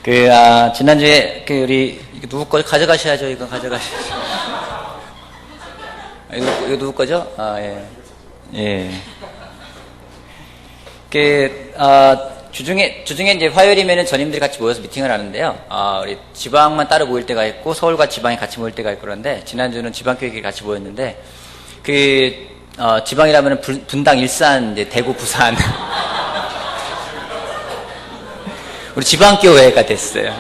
지난주에, 우리, 이거 누구 거 가져가셔야죠, 이거 가져가셔야죠. 이거 누구 거죠? 예. 예. 주중에 이제 화요일이면은 전임들이 같이 모여서 미팅을 하는데요. 우리 지방만 따로 모일 때가 있고, 서울과 지방이 같이 모일 때가 있고 그런데, 지난주는 지방교육이 같이 모였는데, 지방이라면은 분당, 일산, 이제 대구, 부산. 우리 지방교회가 됐어요.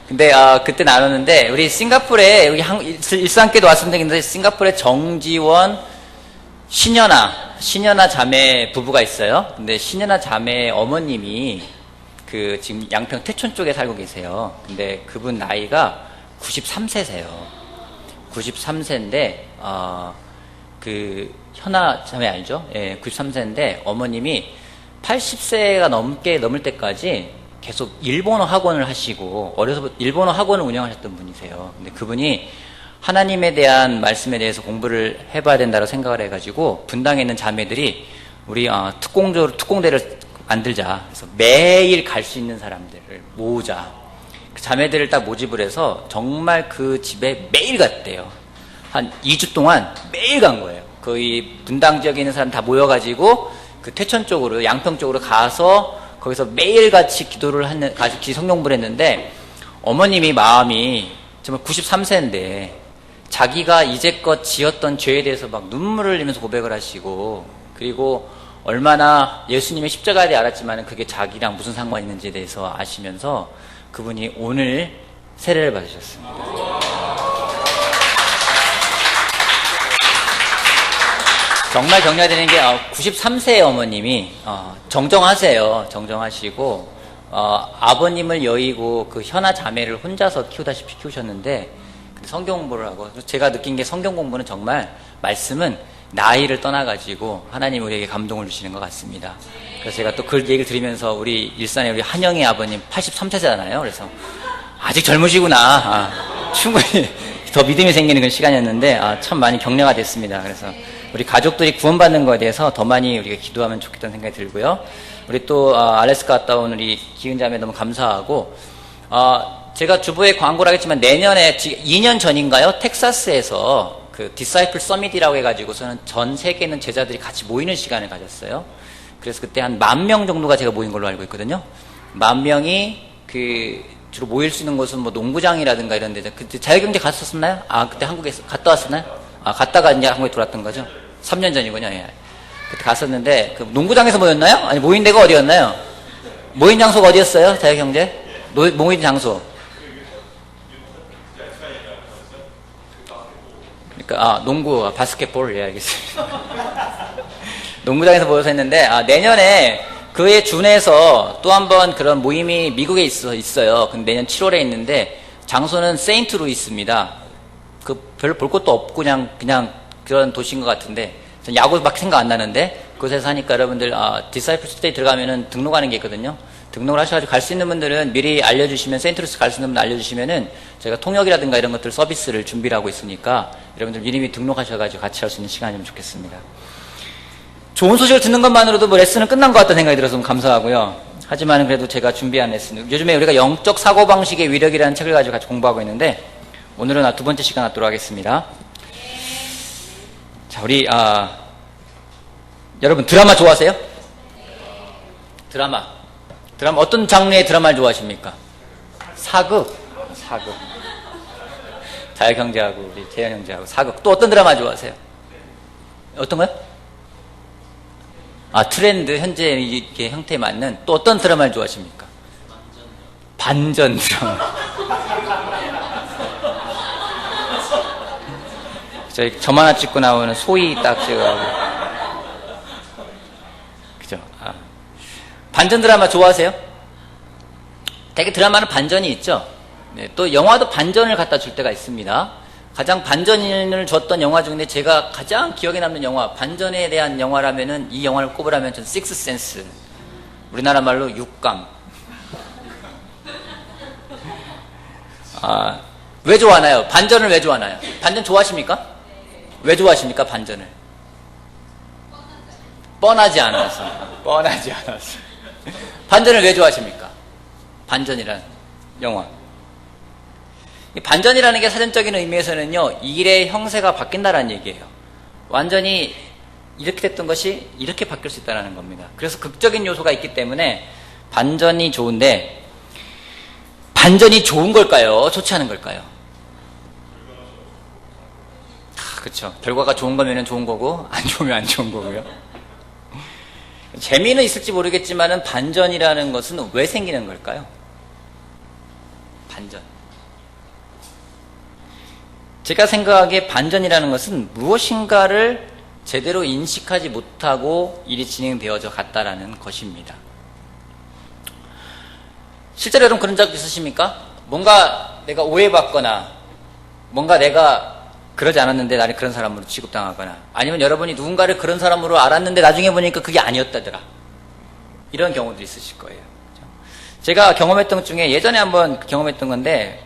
근데, 그때 나눴는데, 우리 싱가포르에, 여기 일산교도 왔었는데, 싱가포르에 정지원, 신현아 자매 부부가 있어요. 근데 신현아 자매 어머님이 지금 양평 태촌 쪽에 살고 계세요. 근데 그분 나이가 93세세요. 93세인데, 현아 자매 알죠? 예, 93세인데, 어머님이 80세가 넘을 때까지 계속 일본어 학원을 하시고, 어려서부터 일본어 학원을 운영하셨던 분이세요. 근데 그분이 하나님에 대한 말씀에 대해서 공부를 해봐야 된다고 생각을 해가지고, 분당에 있는 자매들이 우리, 특공대를 만들자. 그래서 매일 갈 수 있는 사람들을 모으자. 그 자매들을 딱 모집을 해서 정말 그 집에 매일 갔대요. 한 2주 동안 매일 간 거예요. 거의 분당 지역에 있는 사람 다 모여가지고, 그 태천 쪽으로, 양평 쪽으로 가서, 거기서 매일 같이 같이 성경부를 했는데, 어머님이 마음이 정말 93세인데, 자기가 이제껏 지었던 죄에 대해서 막 눈물을 흘리면서 고백을 하시고, 그리고 얼마나 예수님의 십자가에 대해 알았지만 그게 자기랑 무슨 상관이 있는지에 대해서 아시면서 그분이 오늘 세례를 받으셨습니다. 정말 격려드리는 게 93세의 어머님이 정정하세요. 정정하시고 아버님을 여의고 그 현아 자매를 혼자서 키우다시피 키우셨는데, 성경 공부를 하고, 제가 느낀 게 성경 공부는 정말 말씀은 나이를 떠나가지고 하나님 우리에게 감동을 주시는 것 같습니다. 그래서 제가 또 그 얘기를 들으면서 우리 일산에 우리 한영의 아버님 83세잖아요. 그래서 아직 젊으시구나. 충분히 더 믿음이 생기는 그런 시간이었는데, 참 많이 격려가 됐습니다. 그래서 우리 가족들이 구원받는 거에 대해서 더 많이 우리가 기도하면 좋겠다는 생각이 들고요. 우리 또 알래스카 갔다 온 우리 기은자매 너무 감사하고, 제가 주보에 광고를 하겠지만 내년에 2년 전인가요? 텍사스에서 그 디사이플 서밋이라고 해가지고서는 전 세계에 있는 제자들이 같이 모이는 시간을 가졌어요. 그래서 그때 한 10,000명 정도가 제가 모인 걸로 알고 있거든요. 10,000명이 주로 모일 수 있는 곳은 뭐 농구장이라든가 이런 데. 그때 자유경제 갔었나요? 그때 한국에서 갔다 왔었나요? 갔다가 이제 한국에 돌아왔던 거죠? 3년 전이군요. 예. 그때 갔었는데, 그 농구장에서 모였나요? 아니, 모인 데가 어디였나요? 모인 장소가 어디였어요? 자유경제? 모인 장소. 그러니까 농구, 바스켓볼. 예, 알겠습니다. 농구장에서 모여서 했는데, 내년에 그에 준해서 또 한 번 그런 모임이 미국에 있어요. 근데 내년 7월에 있는데, 장소는 세인트루이스입니다. 별로 볼 것도 없고 그냥 그런 도시인 것 같은데, 전 야구밖에 생각 안 나는데, 그곳에서 하니까 여러분들 디사이플 스테이 들어가면은 등록하는 게 있거든요. 등록을 하셔가지고 갈 수 있는 분들은 미리 알려주시면, 세인트루이스 갈 수 있는 분들 알려주시면은 제가 통역이라든가 이런 것들 서비스를 준비를 하고 있으니까 여러분들 미리 등록하셔가지고 같이 할 수 있는 시간이면 좋겠습니다. 좋은 소식을 듣는 것만으로도 뭐 레슨은 끝난 것 같다는 생각이 들어서 좀 감사하고요. 하지만 그래도 제가 준비한 레슨, 요즘에 우리가 영적 사고방식의 위력이라는 책을 가지고 같이 공부하고 있는데, 오늘은 두 번째 시간 갖도록 하겠습니다. 자, 우리 여러분 드라마 좋아하세요? 드라마 어떤 장르의 드라마를 좋아하십니까? 사극. 자유경제하고 우리 재현 형제하고 사극. 또 어떤 드라마 좋아하세요? 어떤 거요? 트렌드, 현재 이게 형태에 맞는 또 어떤 드라마를 좋아하십니까? 반전 드라마. 점 하나 찍고 나오는 소희 딱 찍어가지고. 그죠? 반전 드라마 좋아하세요? 되게 드라마는 반전이 있죠? 네, 또 영화도 반전을 갖다 줄 때가 있습니다. 가장 반전을 줬던 영화 중에 제가 가장 기억에 남는 영화, 반전에 대한 영화라면은, 이 영화를 꼽으라면 전 식스센스. 우리나라 말로 육감. 왜 좋아하나요? 반전을 왜 좋아하나요? 반전 좋아하십니까? 왜 좋아하십니까, 반전을? 뻔하지 않아서. 반전을 왜 좋아하십니까? 반전이라는 영화. 이 반전이라는 게 사전적인 의미에서는요, 일의 형세가 바뀐다라는 얘기예요. 완전히 이렇게 됐던 것이 이렇게 바뀔 수 있다는 겁니다. 그래서 극적인 요소가 있기 때문에 반전이 좋은데, 반전이 좋은 걸까요? 좋지 않은 걸까요? 그렇죠. 결과가 좋은 거면 좋은 거고 안 좋으면 안 좋은 거고요. 재미는 있을지 모르겠지만은 반전이라는 것은 왜 생기는 걸까요? 반전. 제가 생각하기에 반전이라는 것은 무엇인가를 제대로 인식하지 못하고 일이 진행되어져 갔다라는 것입니다. 실제로 여러분 그런 적 있으십니까? 뭔가 내가 오해받거나 뭔가 내가 그러지 않았는데 나를 그런 사람으로 취급당하거나, 아니면 여러분이 누군가를 그런 사람으로 알았는데 나중에 보니까 그게 아니었다더라, 이런 경우도 있으실 거예요. 제가 경험했던 것 중에 예전에 한번 경험했던 건데,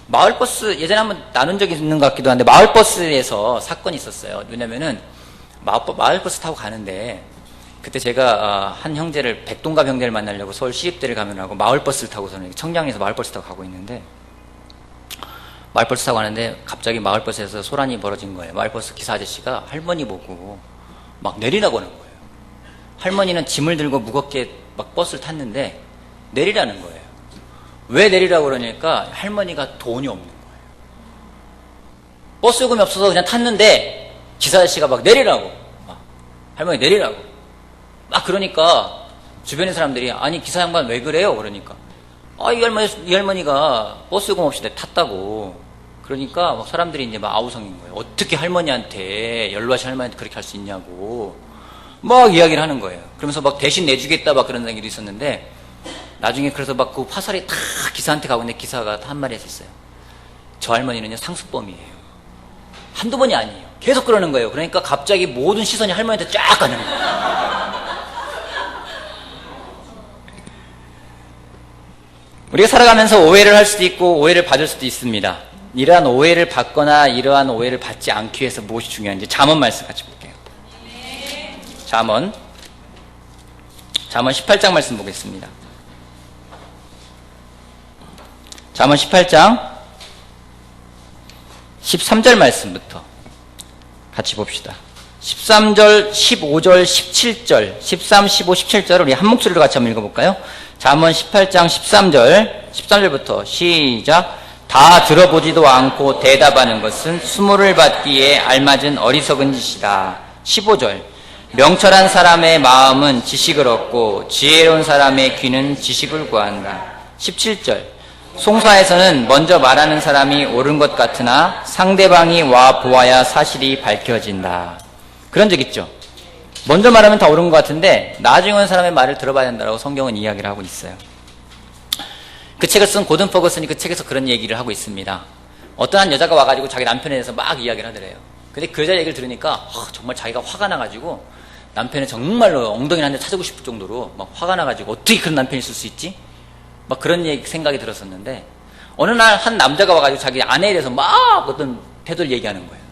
마을버스, 예전에 한번 나눈 적이 있는 것 같기도 한데, 마을버스에서 사건이 있었어요. 왜냐면은 마을버스 타고 가는데, 그때 제가 한 형제를, 백동갑 형제를 만나려고 서울 시립대를 가면하고 마을버스를 타고서는 청량리에서 마을버스 타고 가고 있는데, 마을버스 타고 가는데 갑자기 마을버스에서 소란이 벌어진 거예요. 마을버스 기사 아저씨가 할머니 보고 막 내리라고 하는 거예요. 할머니는 짐을 들고 무겁게 막 버스를 탔는데 내리라는 거예요. 왜 내리라고 그러니까 할머니가 돈이 없는 거예요. 버스 요금이 없어서 그냥 탔는데 기사 아저씨가 막 내리라고, 할머니 내리라고 막 그러니까 주변의 사람들이, 아니 기사 양반 왜 그래요? 그러니까 이 할머니가 버스 요금 없이 탔다고. 그러니까 막 사람들이 이제 막 아우성인 거예요. 어떻게 할머니한테, 연로하신 할머니한테 그렇게 할 수 있냐고 막 이야기를 하는 거예요. 그러면서 막 대신 내주겠다 막 그런 얘기도 있었는데, 나중에 그래서 막 그 화살이 다 기사한테 가고 있는데 기사가 한 마디 했었어요. 저 할머니는요 상습범이에요. 한두 번이 아니에요. 계속 그러는 거예요. 그러니까 갑자기 모든 시선이 할머니한테 쫙 가는 거예요. 우리가 살아가면서 오해를 할 수도 있고 오해를 받을 수도 있습니다. 이러한 오해를 받거나 이러한 오해를 받지 않기 위해서 무엇이 중요한지 잠언 말씀 같이 볼게요. 잠언 18장 말씀 보겠습니다. 잠언 18장 13절 말씀부터 같이 봅시다. 13절, 15절, 17절, 13, 15, 17절을 우리 한 목소리로 같이 한번 읽어볼까요? 잠언 18장 13절부터 시작. 다 들어보지도 않고 대답하는 것은 수모를 받기에 알맞은 어리석은 짓이다. 15절. 명철한 사람의 마음은 지식을 얻고 지혜로운 사람의 귀는 지식을 구한다. 17절. 송사에서는 먼저 말하는 사람이 옳은 것 같으나 상대방이 와 보아야 사실이 밝혀진다. 그런 적 있죠. 먼저 말하면 다 옳은 것 같은데 나중에 온 사람의 말을 들어봐야 된다고 성경은 이야기를 하고 있어요. 그 책을 쓴 고든 퍼거슨이 그 책에서 그런 얘기를 하고 있습니다. 어떤 한 여자가 와가지고 자기 남편에 대해서 막 이야기를 하더래요. 근데 그 여자 얘기를 들으니까 정말 자기가 화가 나가지고 남편을 정말로 엉덩이 한 대 찾고 싶을 정도로 막 화가 나가지고 어떻게 그런 남편이 있을 수 있지? 막 그런 생각이 들었었는데, 어느 날 한 남자가 와가지고 자기 아내에 대해서 막 어떤 태도를 얘기하는 거예요.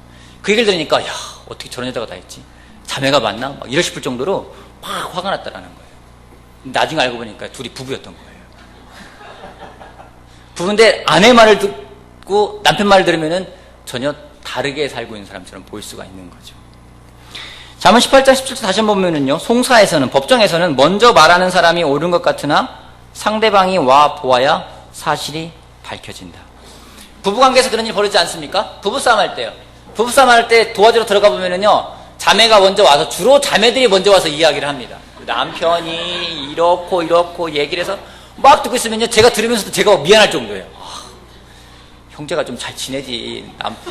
그 얘기를 들으니까 야, 어떻게 저런 여자가 다 있지? 자매가 맞나? 막 이러 싶을 정도로 막 화가 났다라는 거예요. 나중에 알고 보니까 둘이 부부였던 거예요. 부부인데 아내 말을 듣고 남편 말을 들으면은 전혀 다르게 살고 있는 사람처럼 보일 수가 있는 거죠. 잠언 18장 17절 다시 한번 보면은요, 송사에서는, 법정에서는 먼저 말하는 사람이 옳은 것 같으나 상대방이 와 보아야 사실이 밝혀진다. 부부관계에서 그런 일 벌어지지 않습니까? 부부싸움 할 때요. 부부싸움 할 때 도와주러 들어가 보면은요, 자매가 먼저 와서, 주로 자매들이 먼저 와서 이야기를 합니다. 남편이 이렇고 얘기를 해서 막 듣고 있으면요, 제가 들으면서도 제가 미안할 정도예요. 형제가 좀 잘 지내지.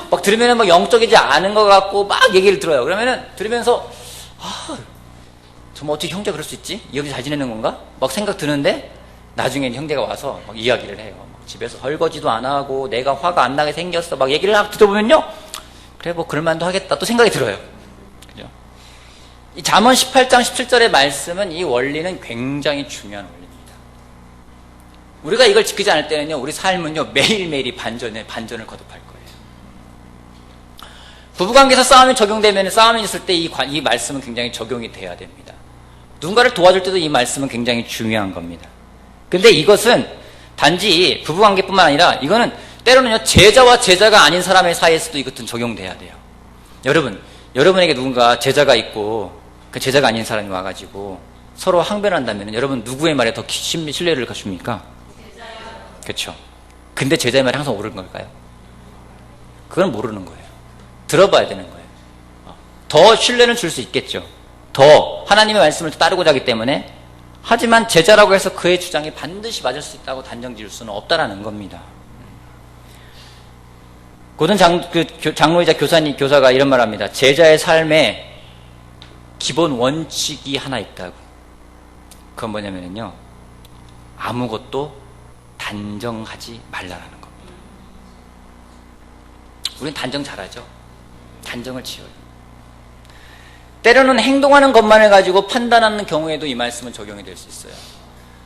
막 들으면은 막 영적이지 않은 것 같고 막 얘기를 들어요. 그러면은 들으면서 정말 어떻게 형제가 그럴 수 있지? 이 형제 잘 지내는 건가? 막 생각 드는데 나중엔 형제가 와서 막 이야기를 해요. 막 집에서 설거지도 안 하고 내가 화가 안 나게 생겼어. 막 얘기를 막 들어보면요, 그래 뭐 그럴만도 하겠다 또 생각이 들어요. 그죠? 이 잠언 18장 17절의 말씀은, 이 원리는 굉장히 중요한 원리입니다. 우리가 이걸 지키지 않을 때는요, 우리 삶은요 매일매일이 반전을 거듭할 거예요. 부부관계에서 싸움이 적용되면, 싸움이 있을 때 이 말씀은 굉장히 적용이 돼야 됩니다. 누군가를 도와줄 때도 이 말씀은 굉장히 중요한 겁니다. 근데 이것은 단지 부부관계뿐만 아니라 이거는 때로는요, 제자와 제자가 아닌 사람의 사이에서도 이것은 적용돼야 돼요. 여러분에게 누군가 제자가 있고 그 제자가 아닌 사람이 와가지고 서로 항변한다면 여러분 누구의 말에 더 신뢰를 갖춥니까? 그렇죠. 근데 제자의 말이 항상 옳은 걸까요? 그건 모르는 거예요. 들어봐야 되는 거예요. 더 신뢰는 줄 수 있겠죠. 더 하나님의 말씀을 따르고자 하기 때문에. 하지만 제자라고 해서 그의 주장이 반드시 맞을 수 있다고 단정 지을 수는 없다라는 겁니다. 고든 장로이자 교사가 이런 말 합니다. 제자의 삶에 기본 원칙이 하나 있다고. 그건 뭐냐면요, 아무것도 단정하지 말라라는 겁니다. 우리는 단정 잘하죠. 단정을 지어요. 때로는 행동하는 것만을 가지고 판단하는 경우에도 이 말씀은 적용이 될 수 있어요.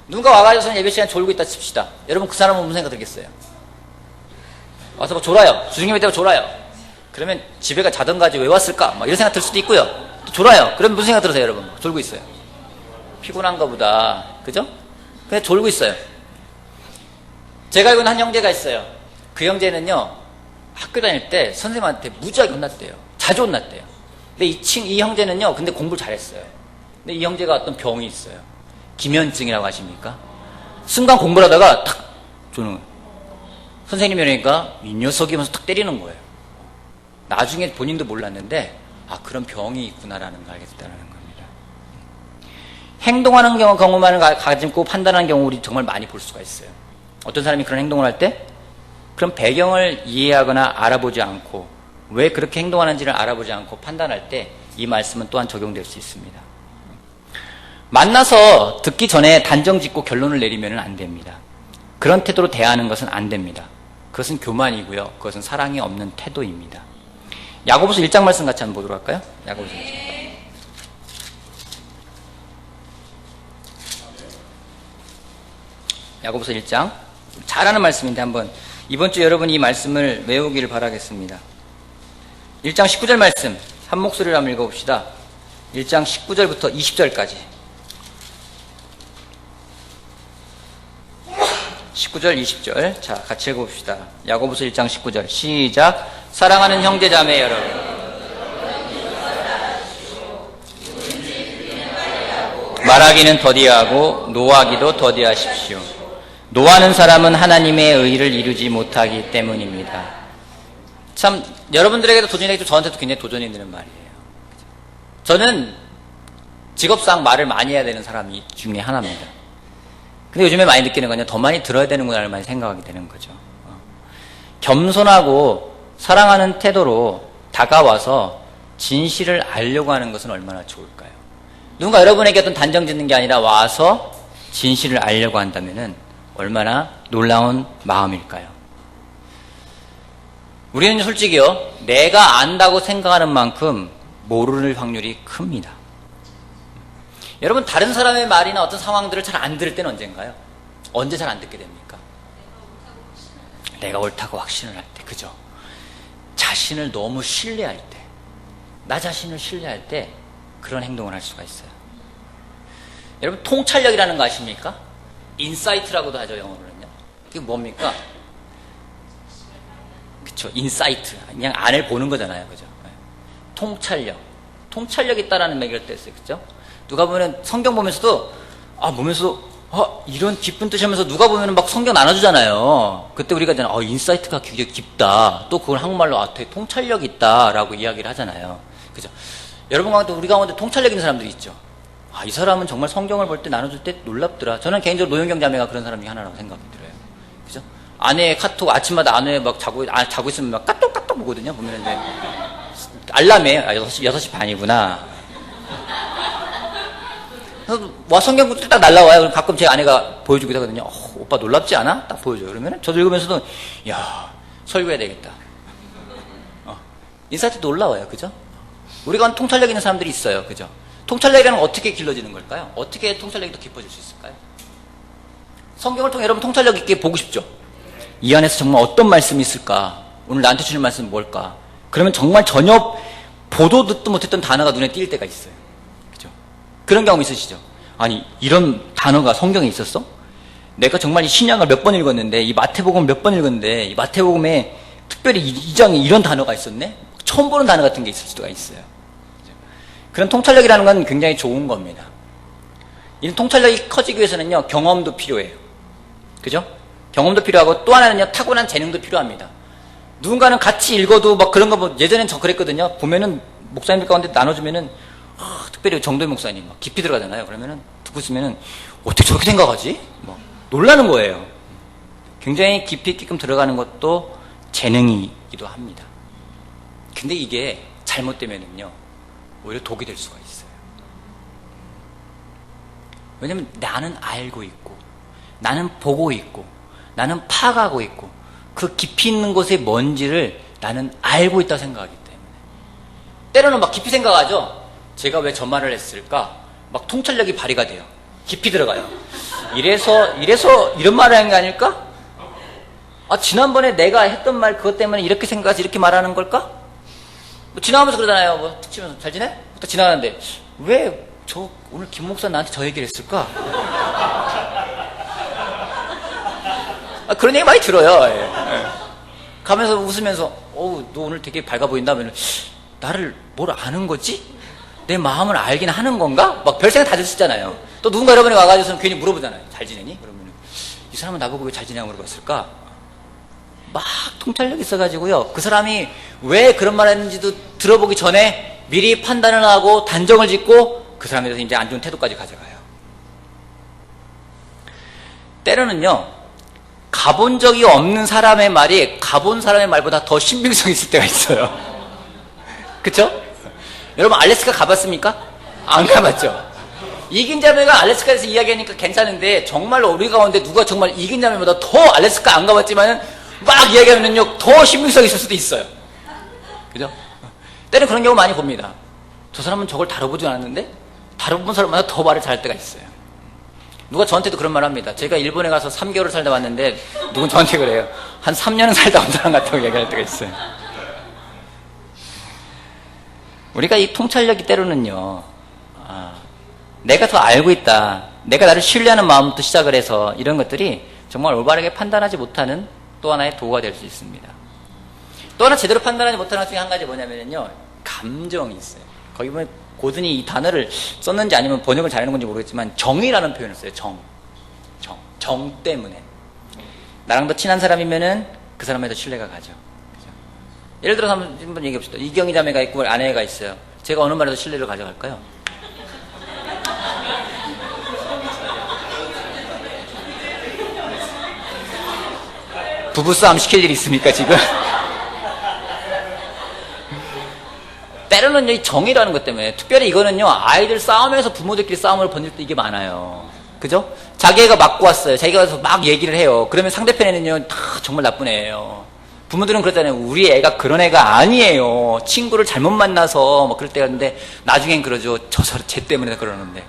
누가 와가지고 예배 시간에 졸고 있다 칩시다. 여러분 그 사람은 무슨 생각 들겠어요? 와서 막 졸아요. 주중예배 때문에 졸아요. 그러면 집에가 자던 가지 왜 왔을까? 막 이런 생각 들 수도 있고요. 또 졸아요. 그러면 무슨 생각 들으세요, 여러분? 졸고 있어요. 피곤한가 보다. 그죠? 그냥 졸고 있어요. 제가 알고 있는 한 형제가 있어요. 그 형제는요, 학교 다닐 때 선생님한테 무지하게 혼났대요. 자주 혼났대요. 근데 이 형제는요, 근데 공부를 잘했어요. 근데 이 형제가 어떤 병이 있어요. 기면증이라고 아십니까? 순간 공부를 하다가 탁 조는 거예요. 선생님이 그러니까 이 녀석이면서 탁 때리는 거예요. 나중에 본인도 몰랐는데, 아, 그런 병이 있구나라는 걸 알게 됐다는 겁니다. 행동하는 경우만을 가지고 판단하는 경우 우리 정말 많이 볼 수가 있어요. 어떤 사람이 그런 행동을 할 때, 그런 배경을 이해하거나 알아보지 않고 왜 그렇게 행동하는지를 알아보지 않고 판단할 때 이 말씀은 또한 적용될 수 있습니다. 만나서 듣기 전에 단정 짓고 결론을 내리면 안 됩니다. 그런 태도로 대하는 것은 안 됩니다. 그것은 교만이고요. 그것은 사랑이 없는 태도입니다. 야고보서 1장 말씀 같이 한번 보도록 할까요? 야고보서 1장. 야고보서 1장. 잘 아는 말씀인데 한번 이번 주 여러분이 이 말씀을 외우기를 바라겠습니다. 1장 19절 말씀 한 목소리로 한번 읽어봅시다. 1장 19절부터 20절까지. 19절 20절 자 같이 읽어봅시다. 야고보서 1장 19절 시작. 사랑하는 형제자매 여러분, 말하기는 더디하고 노하기도 더디하십시오. 노하는 사람은 하나님의 의를 이루지 못하기 때문입니다. 참 여러분들에게도 도전이 되고 저한테도 굉장히 도전이 되는 말이에요. 저는 직업상 말을 많이 해야 되는 사람이 중에 하나입니다. 근데 요즘에 많이 느끼는 건요, 더 많이 들어야 되는구나를 많이 생각하게 되는 거죠. 겸손하고 사랑하는 태도로 다가와서 진실을 알려고 하는 것은 얼마나 좋을까요? 누군가 여러분에게 어떤 단정 짓는 게 아니라 와서 진실을 알려고 한다면은 얼마나 놀라운 마음일까요? 우리는 솔직히요, 내가 안다고 생각하는 만큼 모를 확률이 큽니다. 여러분, 다른 사람의 말이나 어떤 상황들을 잘 안 들을 때는 언젠가요? 언제 잘 안 듣게 됩니까? 내가 옳다고 확신을 할 때, 그죠? 자신을 너무 신뢰할 때, 나 자신을 신뢰할 때 그런 행동을 할 수가 있어요. 여러분, 통찰력이라는 거 아십니까? 인사이트라고도 하죠, 영어로는요. 그게 뭡니까? 그쵸, 인사이트. 그냥 안을 보는 거잖아요, 그죠? 통찰력. 통찰력 있다라는 얘기를 뗐어요, 그죠? 누가 보면 성경 보면서도, 이런 깊은 뜻이면서 누가 보면 막 성경 나눠주잖아요. 그때 우리가 있잖아요, 인사이트가 굉장히 깊다. 또 그걸 한국말로, 되게 통찰력이 있다라고 이야기를 하잖아요. 그죠? 여러분 가운데, 우리 가운데 통찰력 있는 사람들이 있죠. 이 사람은 정말 성경을 볼 때 나눠줄 때 놀랍더라. 저는 개인적으로 노영경 자매가 그런 사람 중에 하나라고 생각이 들어요. 그죠? 아내의 카톡, 아침마다 아내 막 자고 있으면 막 까똑까똑 보거든요. 보면 이제, 알람에, 6시 반이구나. 그래서 성경 구절 딱 날라와요. 그럼 가끔 제 아내가 보여주기도 하거든요. 오빠 놀랍지 않아? 딱 보여줘요. 그러면 저도 읽으면서도, 야, 설교해야 되겠다. 인사이트 놀라워요. 그죠? 우리가 통찰력 있는 사람들이 있어요. 그죠? 통찰력이라는 건 어떻게 길러지는 걸까요? 어떻게 통찰력이 더 깊어질 수 있을까요? 성경을 통해 여러분 통찰력 있게 보고 싶죠? 이 안에서 정말 어떤 말씀이 있을까? 오늘 나한테 주는 말씀은 뭘까? 그러면 정말 전혀 보도 듣도 못했던 단어가 눈에 띌 때가 있어요. 그죠? 그런 경험 있으시죠? 아니, 이런 단어가 성경에 있었어? 내가 정말 이 신약을 몇 번 읽었는데, 이 마태복음을 몇 번 읽었는데, 이 마태복음에 특별히 이 장에 이런 단어가 있었네? 처음 보는 단어 같은 게 있을 수가 있어요. 그런 통찰력이라는 건 굉장히 좋은 겁니다. 이 통찰력이 커지기 위해서는요, 경험도 필요해요. 그죠? 경험도 필요하고, 또 하나는요, 타고난 재능도 필요합니다. 누군가는 같이 읽어도 막 그런 거, 뭐 예전엔 저 그랬거든요. 보면은, 목사님들 가운데 나눠주면은, 특별히 정도희 목사님, 막 깊이 들어가잖아요. 그러면은, 듣고 있으면은, 어떻게 저렇게 생각하지? 뭐, 놀라는 거예요. 굉장히 깊이 있게끔 들어가는 것도 재능이기도 합니다. 근데 이게 잘못되면은요, 오히려 독이 될 수가 있어요. 왜냐면 나는 알고 있고, 나는 보고 있고, 나는 파악하고 있고, 그 깊이 있는 곳의 뭔지를 나는 알고 있다고 생각하기 때문에. 때로는 막 깊이 생각하죠? 제가 왜 저 말을 했을까? 막 통찰력이 발휘가 돼요. 깊이 들어가요. 이래서 이런 말을 한 게 아닐까? 아, 지난번에 내가 했던 말 그것 때문에 이렇게 생각해서 이렇게 말하는 걸까? 뭐 지나가면서 그러잖아요. 뭐 툭 치면서 잘 지내? 딱 지나가는데 왜 오늘 김 목사 나한테 저 얘기를 했을까? 그런 얘기 많이 들어요. 예. 가면서 웃으면서 너 오늘 되게 밝아 보인다 하면 나를 뭘 아는 거지? 내 마음을 알긴 하는 건가? 막 별 생각 다 드시잖아요. 또 누군가 여러분이 와가지고서 괜히 물어보잖아요. 잘 지내니? 그러면 이 사람은 나보고 왜 잘 지내냐고 물어봤을까? 막 통찰력이 있어가지고요. 그 사람이 왜 그런 말 했는지도 들어보기 전에 미리 판단을 하고 단정을 짓고 그 사람에 대해서 이제 안 좋은 태도까지 가져가요. 때로는요, 가본 적이 없는 사람의 말이 가본 사람의 말보다 더 신빙성 있을 때가 있어요. 그쵸? 여러분 알래스카 가봤습니까? 안 가봤죠? 이긴 자매가 알래스카에서 이야기하니까 괜찮은데 정말로 우리 가운데 누가 정말 이긴 자매보다 더 알래스카 안 가봤지만은 막 이야기하면요 더 신빙성이 있을 수도 있어요. 그죠? 때는 그런 경우 많이 봅니다. 저 사람은 저걸 다뤄보지 않았는데 다뤄본 사람마다 더 말을 잘할 때가 있어요. 누가 저한테도 그런 말 합니다. 제가 일본에 가서 3개월을 살다 왔는데 누군 저한테 그래요. 한 3년은 살다 온 사람 같다고 얘기할 때가 있어요. 우리가 이 통찰력이 때로는요, 내가 더 알고 있다, 내가 나를 신뢰하는 마음부터 시작을 해서 이런 것들이 정말 올바르게 판단하지 못하는 또 하나의 도구가 될 수 있습니다. 또 하나 제대로 판단하지 못하는 것 중에 한 가지 뭐냐면요, 감정이 있어요. 거기 보면 고든이 이 단어를 썼는지 아니면 번역을 잘하는 건지 모르겠지만 정이라는 표현을 써요. 정 때문에 나랑 더 친한 사람이면은 그 사람에 더 신뢰가 가죠. 그죠? 예를 들어서 한번 얘기해 봅시다. 이경희 자매가 있고 아내가 있어요. 제가 어느 말에도 신뢰를 가져갈까요? 부부싸움 시킬 일이 있습니까 지금? 때로는 이 정이라는 것 때문에, 특별히 이거는요, 아이들 싸움에서 부모들끼리 싸움을 벌일 때 이게 많아요. 그죠? 자기 애가 맞고 왔어요. 자기가 와서 막 얘기를 해요. 그러면 상대편에는요, 다 정말 나쁜 애예요. 부모들은 그러잖아요. 우리 애가 그런 애가 아니에요. 친구를 잘못 만나서 막 그럴 때가 있는데, 나중엔 그러죠. 쟤 때문에 그러는데.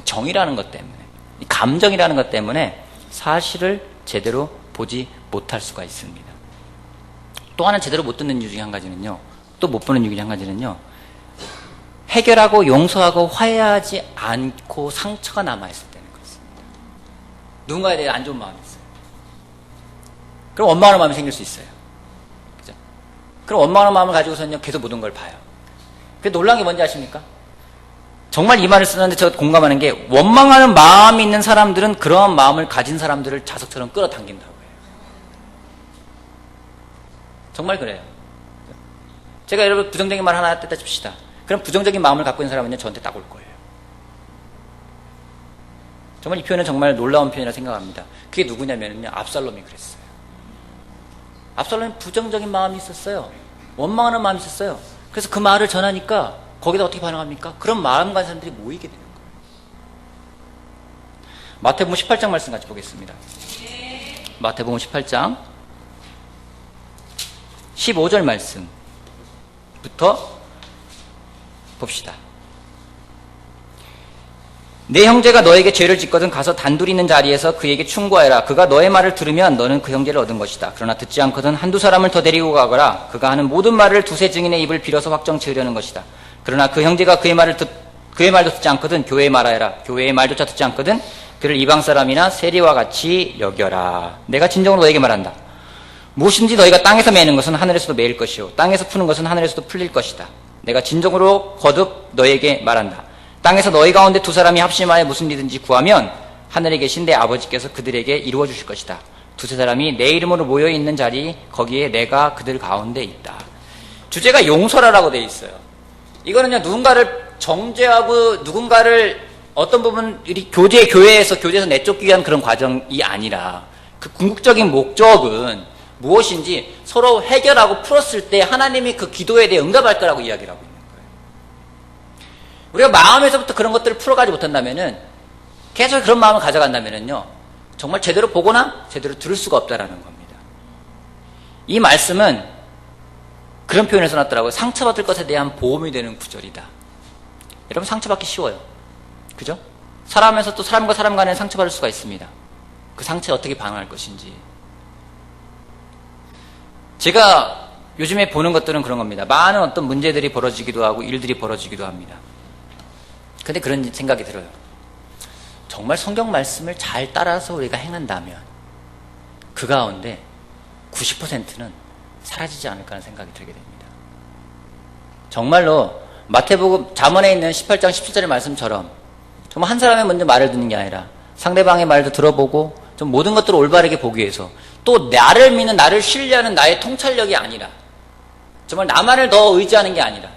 정이라는 것 때문에, 이 감정이라는 것 때문에 사실을 제대로 보지 못할 수가 있습니다. 또 하나 제대로 못 듣는 이유 중에 한 가지는요, 또 못 보는 이유 중에 한 가지는요, 해결하고 용서하고 화해하지 않고 상처가 남아있을 때는 그렇습니다. 누군가에 대해 안 좋은 마음이 있어요. 그럼 원망하는 마음이 생길 수 있어요. 그죠? 그럼 원망하는 마음을 가지고서는요, 계속 모든 걸 봐요. 그게 놀라운 게 뭔지 아십니까? 정말 이 말을 쓰는데 제가 공감하는 게, 원망하는 마음이 있는 사람들은 그러한 마음을 가진 사람들을 자석처럼 끌어당긴다고 해요. 정말 그래요. 제가 여러분 부정적인 말 하나 했다 칩시다. 그럼 부정적인 마음을 갖고 있는 사람은요, 저한테 딱 올 거예요. 정말 이 표현은 정말 놀라운 표현이라고 생각합니다. 그게 누구냐면요, 압살롬이 그랬어요. 압살롬이 부정적인 마음이 있었어요. 원망하는 마음이 있었어요. 그래서 그 말을 전하니까 거기다 어떻게 반응합니까? 그런 마음 가진 사람들이 모이게 되는 거예요. 마태복음 18장 말씀 같이 보겠습니다. 마태복음 18장 15절 말씀부터 봅시다. 내 형제가 너에게 죄를 짓거든 가서 단둘이 있는 자리에서 그에게 충고하여라. 그가 너의 말을 들으면 너는 그 형제를 얻은 것이다. 그러나 듣지 않거든 한두 사람을 더 데리고 가거라. 그가 하는 모든 말을 두세 증인의 입을 빌어서 확정 지으려는 것이다. 그러나 그 형제가 그의 말도 듣지 않거든 교회의 말하여라. 교회의 말조차 듣지 않거든 그를 이방 사람이나 세리와 같이 여겨라. 내가 진정으로 너에게 말한다. 무엇인지 너희가 땅에서 매는 것은 하늘에서도 매일 것이요 땅에서 푸는 것은 하늘에서도 풀릴 것이다. 내가 진정으로 거듭 너에게 말한다. 땅에서 너희 가운데 두 사람이 합심하여 무슨 일이든지 구하면 하늘에 계신 내 아버지께서 그들에게 이루어 주실 것이다. 두세 사람이 내 이름으로 모여 있는 자리 거기에 내가 그들 가운데 있다. 주제가 용서라라고 되어 있어요. 이거는요, 누군가를 정죄하고 누군가를 어떤 부분 우리 교회에서 내쫓기 위한 그런 과정이 아니라 그 궁극적인 목적은 무엇인지 서로 해결하고 풀었을 때 하나님이 그 기도에 대해 응답할 거라고 이야기를 하고 있는 거예요. 우리가 마음에서부터 그런 것들을 풀어가지 못한다면은 계속 그런 마음을 가져간다면은요, 정말 제대로 보거나 제대로 들을 수가 없다라는 겁니다. 이 말씀은 그런 표현을 써놨더라고요. 상처받을 것에 대한 보험이 되는 구절이다. 여러분, 상처받기 쉬워요. 그죠? 살아가면서 또 사람과 사람 간에 상처받을 수가 있습니다. 그 상처에 어떻게 반응할 것인지. 제가 요즘에 보는 것들은 그런 겁니다. 많은 어떤 문제들이 벌어지기도 하고 일들이 벌어지기도 합니다. 근데 그런 생각이 들어요. 정말 성경 말씀을 잘 따라서 우리가 행한다면 그 가운데 90%는 사라지지 않을까 하는 생각이 들게 됩니다. 정말로 마태복음 잠언에 있는 18장 17절의 말씀처럼 정말 한 사람의 먼저 말을 듣는 게 아니라 상대방의 말도 들어보고 좀 모든 것들을 올바르게 보기 위해서 또 나를 믿는, 나를 신뢰하는 나의 통찰력이 아니라 정말 나만을 더 의지하는 게 아니라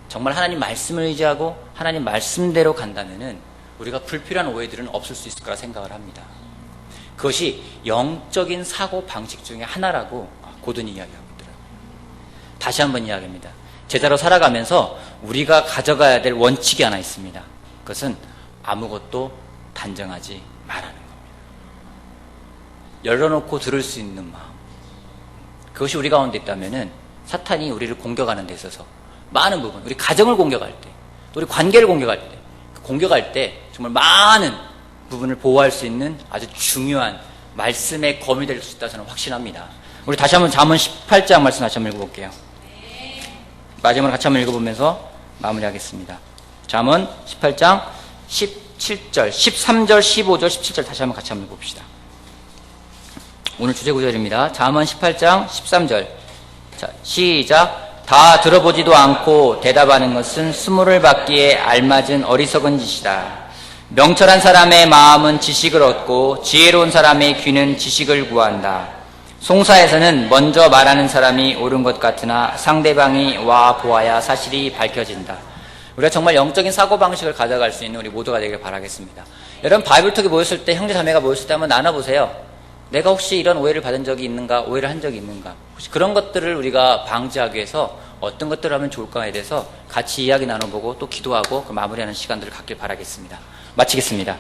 정말 하나님 말씀을 의지하고 하나님 말씀대로 간다면은 우리가 불필요한 오해들은 없을 수 있을 거라 생각을 합니다. 그것이 영적인 사고 방식 중에 하나라고 고든이 이야기하고 있더라고요. 다시 한번 이야기합니다. 제자로 살아가면서 우리가 가져가야 될 원칙이 하나 있습니다. 그것은 아무것도 단정하지 말라는 겁니다. 열어놓고 들을 수 있는 마음. 그것이 우리 가운데 있다면은 사탄이 우리를 공격하는 데 있어서 많은 부분, 우리 가정을 공격할 때, 또 우리 관계를 공격할 때 정말 많은 부분을 보호할 수 있는 아주 중요한 말씀의 검이 될 수 있다 저는 확신합니다. 우리 다시 한번 잠언 18장 말씀 다시 한번 읽어볼게요. 마지막으로 같이 한번 읽어보면서 마무리하겠습니다. 잠언 18장 17절, 13절, 15절, 17절 다시 한번 같이 한번 읽어봅시다. 오늘 주제 구절입니다. 잠언 18장 13절. 자, 시작. 다 들어보지도 않고 대답하는 것은 수모를 받기에 알맞은 어리석은 짓이다. 명철한 사람의 마음은 지식을 얻고 지혜로운 사람의 귀는 지식을 구한다. 송사에서는 먼저 말하는 사람이 옳은 것 같으나 상대방이 와 보아야 사실이 밝혀진다. 우리가 정말 영적인 사고방식을 가져갈 수 있는 우리 모두가 되기를 바라겠습니다. 여러분, 바이블톡에 모였을 때, 형제 자매가 모였을 때 한번 나눠보세요. 내가 혹시 이런 오해를 받은 적이 있는가, 오해를 한 적이 있는가, 혹시 그런 것들을 우리가 방지하기 위해서 어떤 것들을 하면 좋을까에 대해서 같이 이야기 나눠보고 또 기도하고 그 마무리하는 시간들을 갖길 바라겠습니다. 마치겠습니다.